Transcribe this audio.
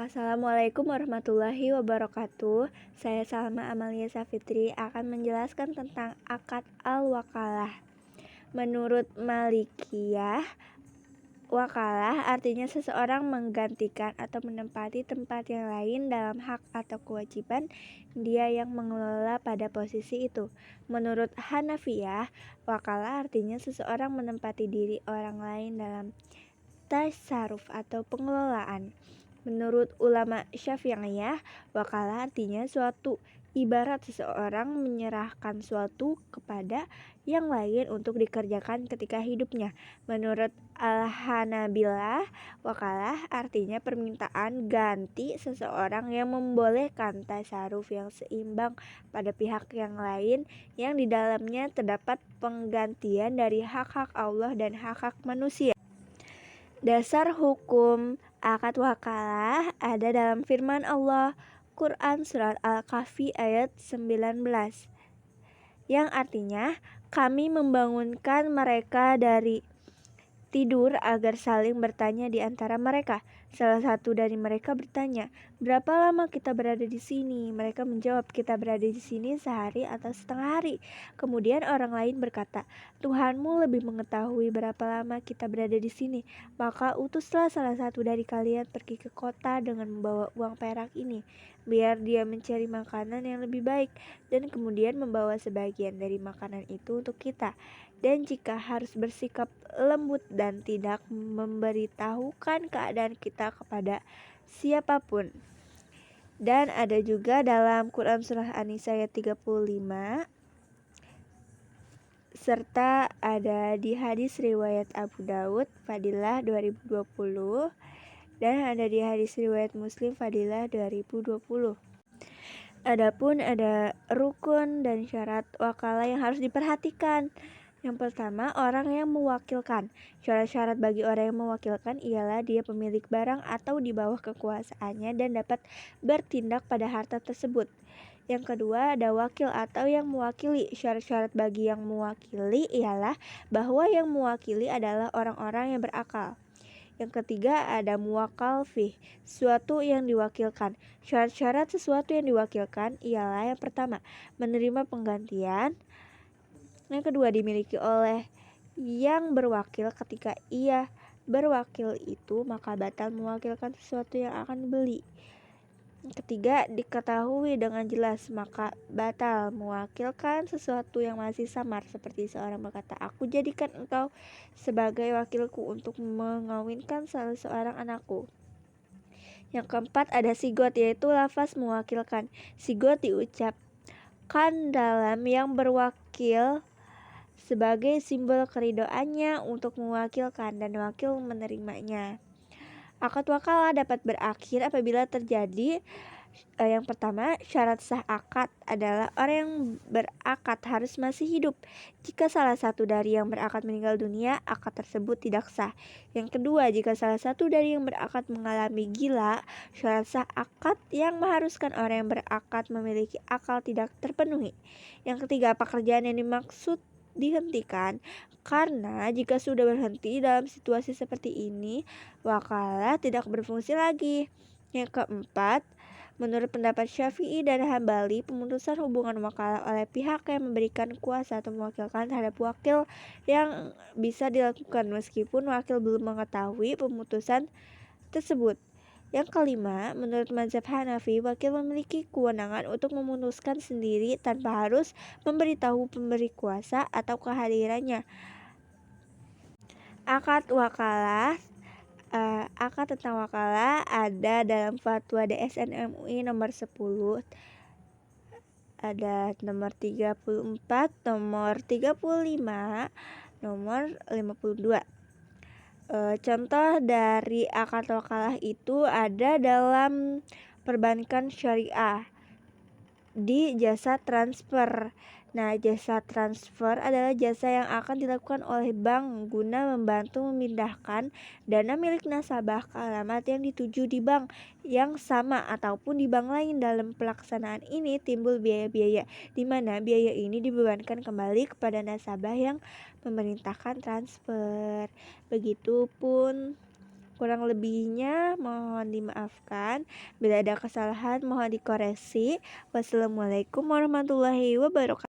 Assalamualaikum warahmatullahi wabarakatuh. Saya Salma Amalia Safitri akan menjelaskan tentang akad al-wakalah. Menurut Malikiyah, wakalah artinya seseorang menggantikan atau menempati tempat yang lain dalam hak atau kewajiban dia yang mengelola pada posisi itu. Menurut Hanafiyah, wakalah artinya seseorang menempati diri orang lain dalam tasarruf atau pengelolaan. Menurut ulama Syafi'iyah, wakalah artinya suatu ibarat seseorang menyerahkan suatu kepada yang lain untuk dikerjakan ketika hidupnya. Menurut Al-Hanabilah, wakalah artinya permintaan ganti seseorang yang membolehkan tasarruf yang seimbang pada pihak yang lain yang di dalamnya terdapat penggantian dari hak-hak Allah dan hak-hak manusia. Dasar hukum akad wakalah ada dalam firman Allah Quran Surat Al-Kahfi ayat 19 yang artinya kami membangunkan mereka dari tidur agar saling bertanya di antara mereka. Salah satu dari mereka bertanya, "Berapa lama kita berada di sini?" Mereka menjawab, "Kita berada di sini sehari atau setengah hari." Kemudian orang lain berkata, "Tuhanmu lebih mengetahui berapa lama kita berada di sini. Maka utuslah salah satu dari kalian pergi ke kota dengan membawa uang perak ini, biar dia mencari makanan yang lebih baik dan kemudian membawa sebagian dari makanan itu untuk kita. Dan jika harus bersikap lembut dan tidak memberitahukan keadaan kita kepada siapapun." Dan ada juga dalam Quran Surah An-Nisa ayat 35 serta ada di hadis riwayat Abu Daud Fadilah 2020 dan ada di hadis riwayat Muslim Fadilah 2020. Adapun ada rukun dan syarat wakalah yang harus diperhatikan. Yang pertama, orang yang mewakilkan. Syarat-syarat bagi orang yang mewakilkan ialah dia pemilik barang atau di bawah kekuasaannya dan dapat bertindak pada harta tersebut. Yang kedua, ada wakil atau yang mewakili. Syarat-syarat bagi yang mewakili ialah bahwa yang mewakili adalah orang-orang yang berakal. Yang ketiga, ada muwakal fih, sesuatu yang diwakilkan. Syarat-syarat sesuatu yang diwakilkan ialah yang pertama, menerima penggantian. Yang kedua, dimiliki oleh yang berwakil ketika ia berwakil itu maka batal mewakilkan sesuatu yang akan dibeli. Yang ketiga, diketahui dengan jelas maka batal mewakilkan sesuatu yang masih samar, seperti seorang berkata, "Aku jadikan engkau sebagai wakilku untuk mengawinkan salah seorang anakku." Yang keempat, ada sigot, yaitu lafaz mewakilkan. Sigot diucapkan dalam yang berwakil sebagai simbol keridoannya untuk mewakilkan dan wakil menerimanya. Akad wakalah dapat berakhir apabila terjadi yang pertama, syarat sah akad adalah orang yang berakad harus masih hidup. Jika salah satu dari yang berakad meninggal dunia, akad tersebut tidak sah. Yang kedua, jika salah satu dari yang berakad mengalami gila, syarat sah akad yang mengharuskan orang yang berakad memiliki akal tidak terpenuhi. Yang ketiga, pekerjaan yang dimaksud dihentikan karena jika sudah berhenti dalam situasi seperti ini, wakalah tidak berfungsi lagi. Yang keempat, menurut pendapat Syafi'i dan Hambali, pemutusan hubungan wakalah oleh pihak yang memberikan kuasa atau mewakilkan terhadap wakil yang bisa dilakukan meskipun wakil belum mengetahui pemutusan tersebut. Yang kelima, menurut mazhab Hanafi, wakil memiliki kewenangan untuk memutuskan sendiri tanpa harus memberitahu pemberi kuasa atau kehadirannya. Akad wakalah Akad tentang wakalah ada dalam Fatwa DSN MUI nomor 10, ada nomor 34, nomor 35, nomor 52. Contoh dari akad wakalah itu ada dalam perbankan syariah di jasa transfer. Nah, jasa transfer adalah jasa yang akan dilakukan oleh bank guna membantu memindahkan dana milik nasabah ke alamat yang dituju di bank yang sama ataupun di bank lain. Dalam pelaksanaan ini timbul biaya-biaya, di mana biaya ini dibebankan kembali kepada nasabah yang memerintahkan transfer. Begitupun Kurang lebihnya mohon dimaafkan. Bila ada kesalahan mohon dikoreksi. Wassalamualaikum warahmatullahi wabarakatuh.